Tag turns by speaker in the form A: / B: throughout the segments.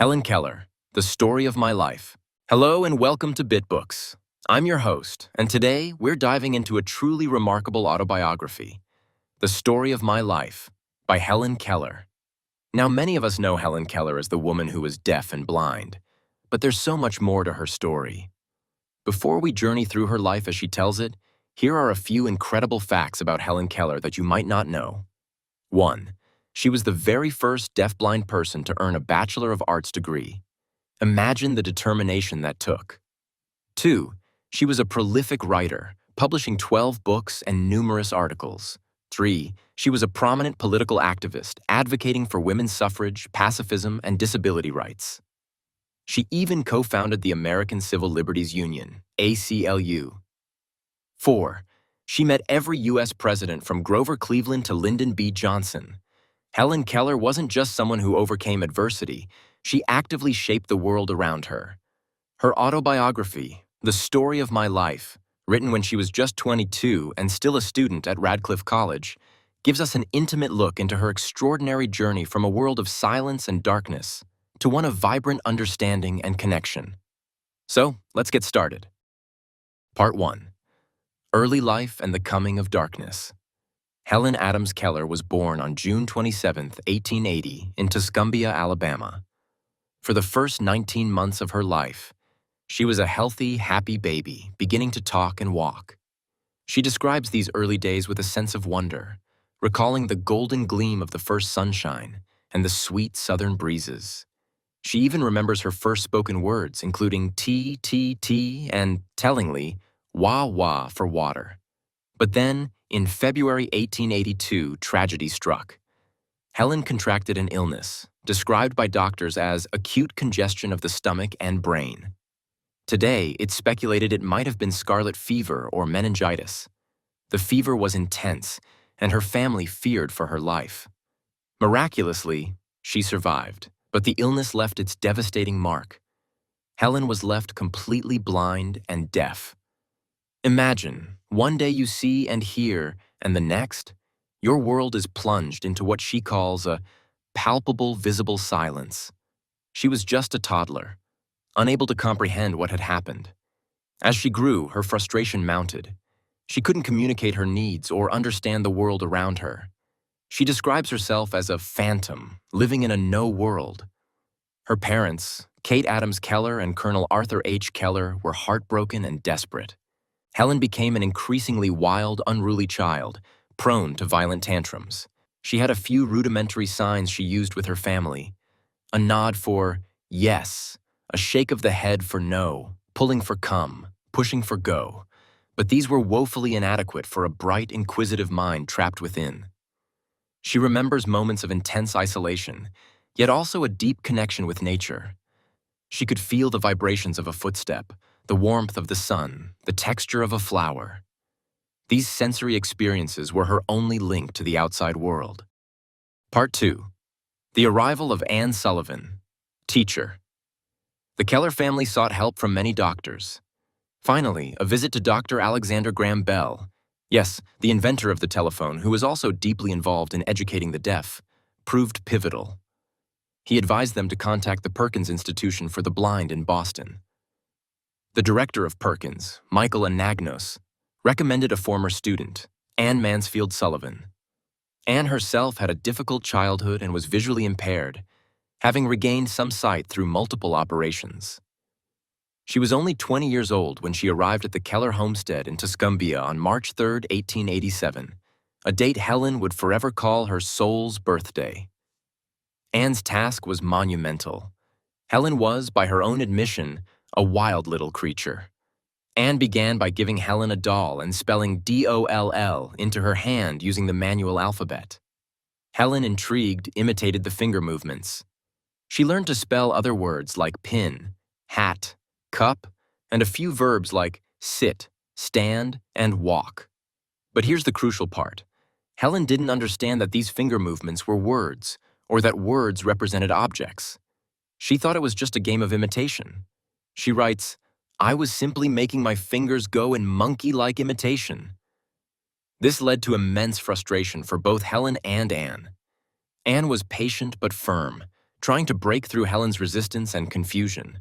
A: Helen Keller, The Story of My Life. Hello and welcome to BitBooks. I'm your host, and today we're diving into a truly remarkable autobiography, The Story of My Life by Helen Keller. Now, many of us know Helen Keller as the woman who was deaf and blind, but there's so much more to her story. Before we journey through her life as she tells it, here are a few incredible facts about Helen Keller that you might not know. 1. She was the very first deafblind person to earn a Bachelor of Arts degree. Imagine the determination that took. 2. She was a prolific writer, publishing 12 books and numerous articles. 3. She was a prominent political activist, advocating for women's suffrage, pacifism, and disability rights. She even co-founded the American Civil Liberties Union, ACLU. 4. She met every U.S. president from Grover Cleveland to Lyndon B. Johnson. Helen Keller wasn't just someone who overcame adversity, she actively shaped the world around her. Her autobiography, The Story of My Life, written when she was just 22 and still a student at Radcliffe College, gives us an intimate look into her extraordinary journey from a world of silence and darkness to one of vibrant understanding and connection. So, let's get started. Part 1. Early Life and the Coming of Darkness. Helen Adams Keller was born on June 27, 1880, in Tuscumbia, Alabama. For the first 19 months of her life, she was a healthy, happy baby, beginning to talk and walk. She describes these early days with a sense of wonder, recalling the golden gleam of the first sunshine and the sweet southern breezes. She even remembers her first spoken words, including tea, tea, tea, and, tellingly, wah, wah for water. But then, in February 1882, tragedy struck. Helen contracted an illness, described by doctors as acute congestion of the stomach and brain. Today, it's speculated it might have been scarlet fever or meningitis. The fever was intense, and her family feared for her life. Miraculously, she survived, but the illness left its devastating mark. Helen was left completely blind and deaf. Imagine, one day you see and hear, and the next, your world is plunged into what she calls a palpable, visible silence. She was just a toddler, unable to comprehend what had happened. As she grew, her frustration mounted. She couldn't communicate her needs or understand the world around her. She describes herself as a phantom, living in a no world. Her parents, Kate Adams Keller and Colonel Arthur H. Keller, were heartbroken and desperate. Helen became an increasingly wild, unruly child, prone to violent tantrums. She had a few rudimentary signs she used with her family. A nod for yes, a shake of the head for no, pulling for come, pushing for go. But these were woefully inadequate for a bright, inquisitive mind trapped within. She remembers moments of intense isolation, yet also a deep connection with nature. She could feel the vibrations of a footstep, the warmth of the sun, the texture of a flower. These sensory experiences were her only link to the outside world. Part 2. The arrival of Anne Sullivan, teacher. The Keller family sought help from many doctors. Finally, a visit to Dr. Alexander Graham Bell, yes, the inventor of the telephone, who was also deeply involved in educating the deaf, proved pivotal. He advised them to contact the Perkins Institution for the Blind in Boston. The director of Perkins, Michael Anagnos, recommended a former student, Anne Mansfield Sullivan. Anne herself had a difficult childhood and was visually impaired, having regained some sight through multiple operations. She was only 20 years old when she arrived at the Keller homestead in Tuscumbia on March 3, 1887, a date Helen would forever call her soul's birthday. Anne's task was monumental. Helen was, by her own admission, a wild little creature. Anne began by giving Helen a doll and spelling D-O-L-L into her hand using the manual alphabet. Helen, intrigued, imitated the finger movements. She learned to spell other words like pin, hat, cup, and a few verbs like sit, stand, and walk. But here's the crucial part. Helen didn't understand that these finger movements were words, or that words represented objects. She thought it was just a game of imitation. She writes, "I was simply making my fingers go in monkey-like imitation." This led to immense frustration for both Helen and Anne. Anne was patient but firm, trying to break through Helen's resistance and confusion.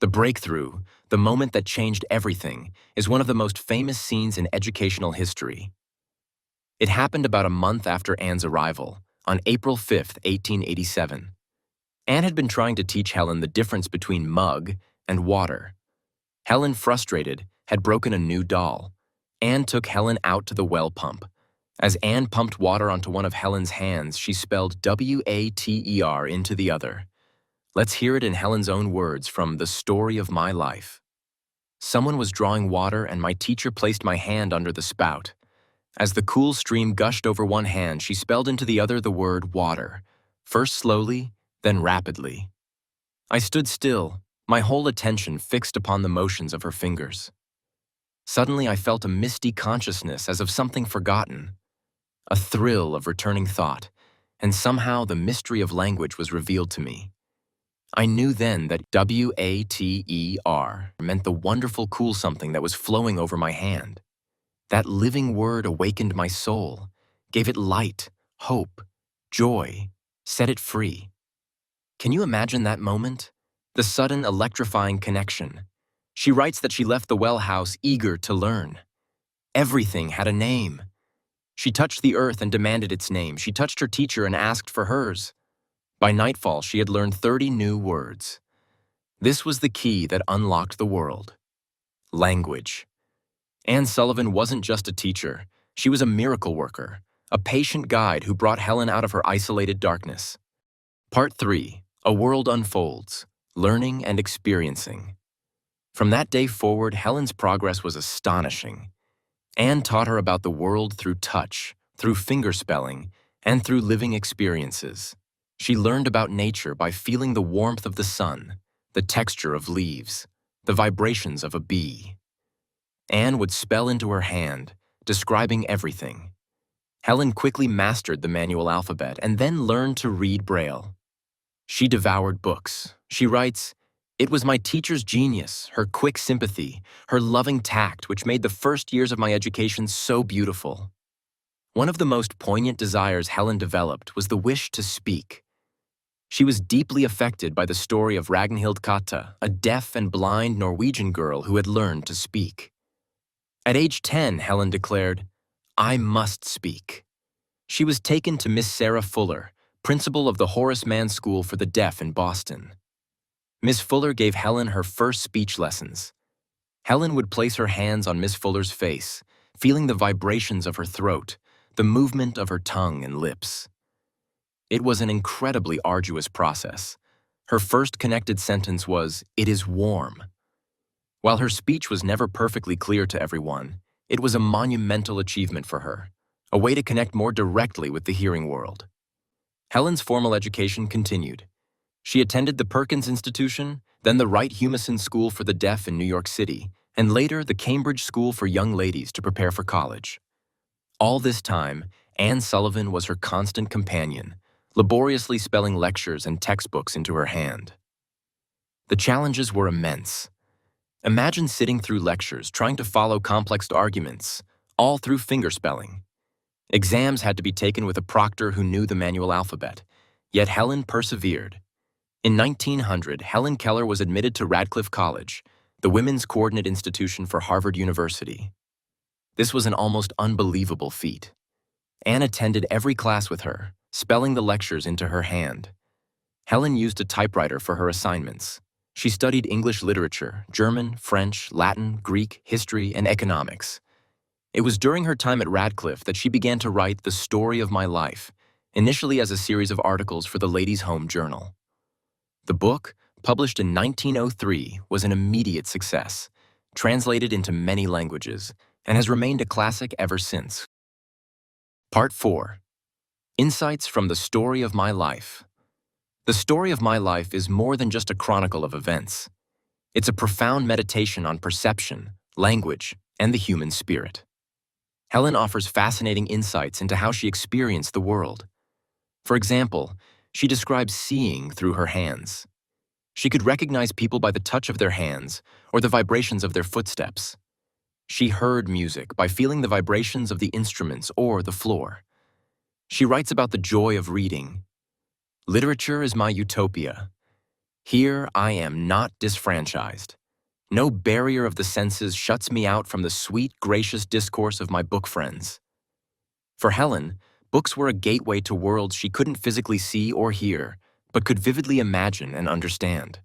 A: The breakthrough, the moment that changed everything, is one of the most famous scenes in educational history. It happened about a month after Anne's arrival, on April 5, 1887. Anne had been trying to teach Helen the difference between mug and water. Helen, frustrated, had broken a new doll. Anne took Helen out to the well pump. As Anne pumped water onto one of Helen's hands, she spelled W-A-T-E-R into the other. Let's hear it in Helen's own words from The Story of My Life. Someone was drawing water and my teacher placed my hand under the spout. As the cool stream gushed over one hand, she spelled into the other the word water, first slowly, then rapidly. I stood still, my whole attention fixed upon the motions of her fingers. Suddenly I felt a misty consciousness as of something forgotten, a thrill of returning thought, and somehow the mystery of language was revealed to me. I knew then that W-A-T-E-R meant the wonderful cool something that was flowing over my hand. That living word awakened my soul, gave it light, hope, joy, set it free. Can you imagine that moment? The sudden electrifying connection. She writes that she left the well house eager to learn. Everything had a name. She touched the earth and demanded its name. She touched her teacher and asked for hers. By nightfall, she had learned 30 new words. This was the key that unlocked the world. Language. Anne Sullivan wasn't just a teacher. She was a miracle worker, a patient guide who brought Helen out of her isolated darkness. Part 3. A World Unfolds. Learning and Experiencing. From that day forward, Helen's progress was astonishing. Anne taught her about the world through touch, through fingerspelling, and through living experiences. She learned about nature by feeling the warmth of the sun, the texture of leaves, the vibrations of a bee. Anne would spell into her hand, describing everything. Helen quickly mastered the manual alphabet and then learned to read Braille. She devoured books. She writes, "It was my teacher's genius, her quick sympathy, her loving tact, which made the first years of my education so beautiful." One of the most poignant desires Helen developed was the wish to speak. She was deeply affected by the story of Ragnhild Kata, a deaf and blind Norwegian girl who had learned to speak. At age 10, Helen declared, "I must speak." She was taken to Miss Sarah Fuller, principal of the Horace Mann School for the Deaf in Boston. Miss Fuller gave Helen her first speech lessons. Helen would place her hands on Miss Fuller's face, feeling the vibrations of her throat, the movement of her tongue and lips. It was an incredibly arduous process. Her first connected sentence was, "It is warm." While her speech was never perfectly clear to everyone, it was a monumental achievement for her, a way to connect more directly with the hearing world. Helen's formal education continued. She attended the Perkins Institution, then the Wright Humason School for the Deaf in New York City, and later the Cambridge School for Young Ladies to prepare for college. All this time, Anne Sullivan was her constant companion, laboriously spelling lectures and textbooks into her hand. The challenges were immense. Imagine sitting through lectures, trying to follow complex arguments, all through fingerspelling. Exams had to be taken with a proctor who knew the manual alphabet, yet Helen persevered. In 1900, Helen Keller was admitted to Radcliffe College, the women's coordinate institution for Harvard University. This was an almost unbelievable feat. Anne attended every class with her, spelling the lectures into her hand. Helen used a typewriter for her assignments. She studied English literature, German, French, Latin, Greek, history, and economics. It was during her time at Radcliffe that she began to write The Story of My Life, initially as a series of articles for the Ladies' Home Journal. The book, published in 1903, was an immediate success, translated into many languages, and has remained a classic ever since. Part 4. Insights from the Story of My Life. The story of my life is more than just a chronicle of events. It's a profound meditation on perception, language, and the human spirit. Helen offers fascinating insights into how she experienced the world. For example, she describes seeing through her hands. She could recognize people by the touch of their hands or the vibrations of their footsteps. She heard music by feeling the vibrations of the instruments or the floor. She writes about the joy of reading. Literature is my utopia. Here I am not disfranchised. No barrier of the senses shuts me out from the sweet, gracious discourse of my book friends. For Helen, books were a gateway to worlds she couldn't physically see or hear, but could vividly imagine and understand.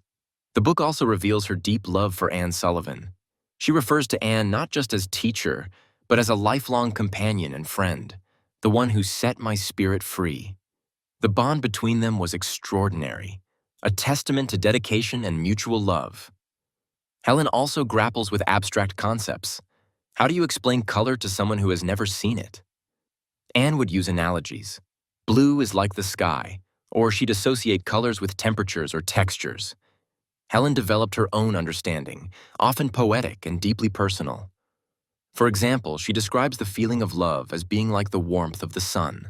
A: The book also reveals her deep love for Anne Sullivan. She refers to Anne not just as teacher, but as a lifelong companion and friend, the one who set my spirit free. The bond between them was extraordinary, a testament to dedication and mutual love. Helen also grapples with abstract concepts. How do you explain color to someone who has never seen it? Anne would use analogies. Blue is like the sky, or she'd associate colors with temperatures or textures. Helen developed her own understanding, often poetic and deeply personal. For example, she describes the feeling of love as being like the warmth of the sun.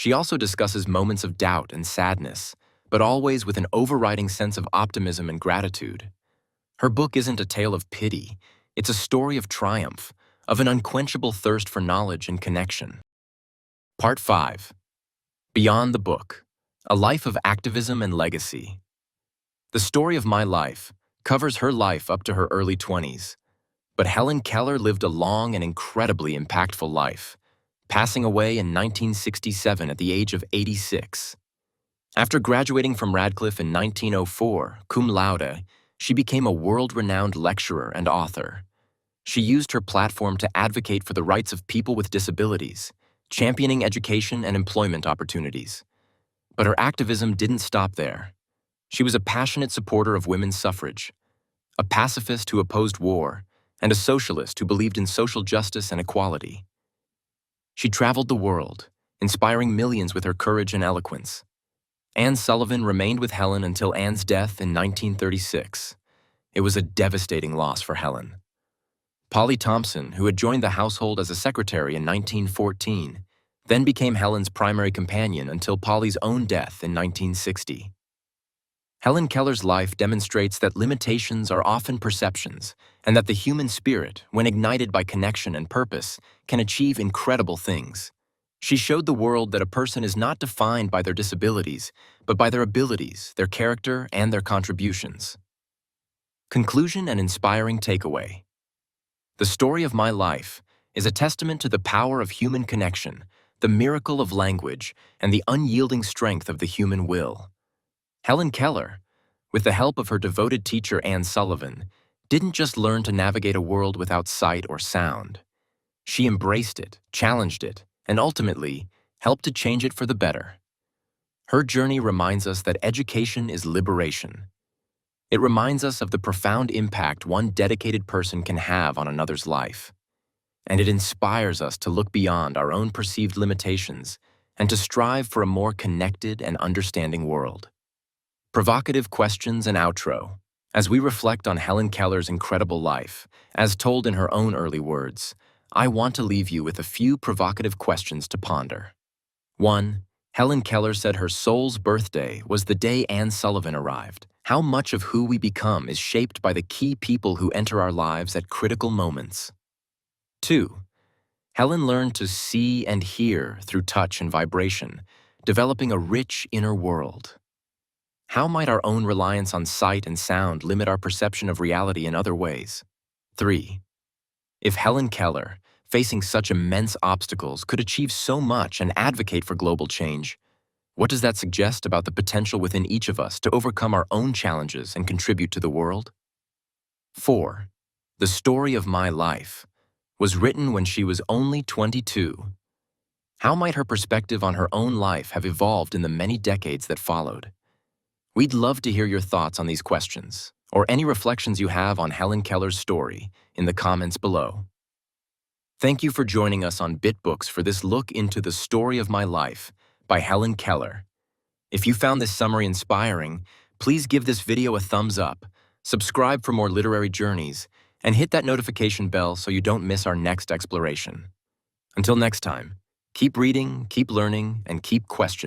A: She also discusses moments of doubt and sadness, but always with an overriding sense of optimism and gratitude. Her book isn't a tale of pity, it's a story of triumph, of an unquenchable thirst for knowledge and connection. Part 5. Beyond the Book, A Life of Activism and Legacy. The story of my life covers her life up to her early 20s, but Helen Keller lived a long and incredibly impactful life, passing away in 1967 at the age of 86. After graduating from Radcliffe in 1904, cum laude, she became a world-renowned lecturer and author. She used her platform to advocate for the rights of people with disabilities, championing education and employment opportunities. But her activism didn't stop there. She was a passionate supporter of women's suffrage, a pacifist who opposed war, and a socialist who believed in social justice and equality. She traveled the world, inspiring millions with her courage and eloquence. Anne Sullivan remained with Helen until Anne's death in 1936. It was a devastating loss for Helen. Polly Thompson, who had joined the household as a secretary in 1914, then became Helen's primary companion until Polly's own death in 1960. Helen Keller's life demonstrates that limitations are often perceptions, and that the human spirit, when ignited by connection and purpose, can achieve incredible things. She showed the world that a person is not defined by their disabilities, but by their abilities, their character, and their contributions. Conclusion and inspiring takeaway. The story of my life is a testament to the power of human connection, the miracle of language, and the unyielding strength of the human will. Helen Keller, with the help of her devoted teacher Anne Sullivan, didn't just learn to navigate a world without sight or sound. She embraced it, challenged it, and ultimately helped to change it for the better. Her journey reminds us that education is liberation. It reminds us of the profound impact one dedicated person can have on another's life. And it inspires us to look beyond our own perceived limitations and to strive for a more connected and understanding world. Provocative questions and outro. As we reflect on Helen Keller's incredible life, as told in her own early words, I want to leave you with a few provocative questions to ponder. 1. Helen Keller said her soul's birthday was the day Anne Sullivan arrived. How much of who we become is shaped by the key people who enter our lives at critical moments? 2. Helen learned to see and hear through touch and vibration, developing a rich inner world. How might our own reliance on sight and sound limit our perception of reality in other ways? 3. If Helen Keller, facing such immense obstacles, could achieve so much and advocate for global change, what does that suggest about the potential within each of us to overcome our own challenges and contribute to the world? 4. The story of my life was written when she was only 22. How might her perspective on her own life have evolved in the many decades that followed? We'd love to hear your thoughts on these questions, or any reflections you have on Helen Keller's story, in the comments below. Thank you for joining us on BitBooks for this look into the story of my life by Helen Keller. If you found this summary inspiring, please give this video a thumbs up, subscribe for more literary journeys, and hit that notification bell so you don't miss our next exploration. Until next time, keep reading, keep learning, and keep questioning.